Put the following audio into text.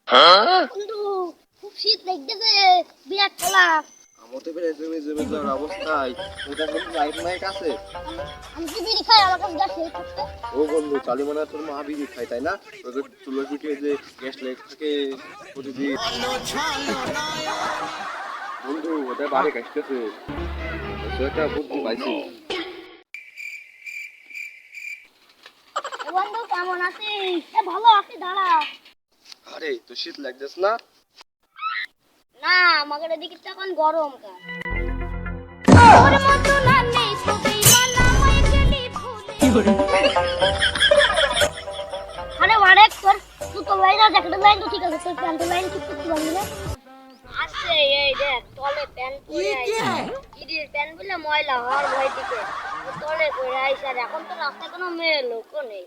বন্ধু খুব শীত লাগতেছে, বিরাট ঠেলা। আমার তো বেড়ে জমে জমে যাওয়ার অবস্থায় ওটা কিন্তু লাইট মাইট আছে। আমি কি বিড়ি খাই, আমার কাছে গ্যাস লেগে থাকতে। ও বন্ধু চালি মনে হয় তোর মা বিড়ি খায় তাই না? তোদের চুলোর পিঠে যে গ্যাস লেগ থাকে প্রতিদিন। বন্ধু ওটা বাড়ি কাটতেছে, একটা বুদ্ধি পাইছি। বন্ধু কেমন আছিস? ভালো আছি, দাঁড়া। আরে তো শীত লাগতেছ না? না, আমাদের এদিকে তো এখন গরম কাল। আরে ওয়ারেক তোর তো লাইন আছে, একটা লাইন তো ঠিক আছে, তোর প্যান্টের লাইন ঠিক করতে পারবি না? আছে এই দেখ, তলে প্যান্ট পরে আইছে, ইডির প্যান্ট বলে ময়লা হওয়ার ভয় থেকে তলে পরে আইছে। আর এখন তো রাস্তায় কোনো মেয়ে লোকও নেই।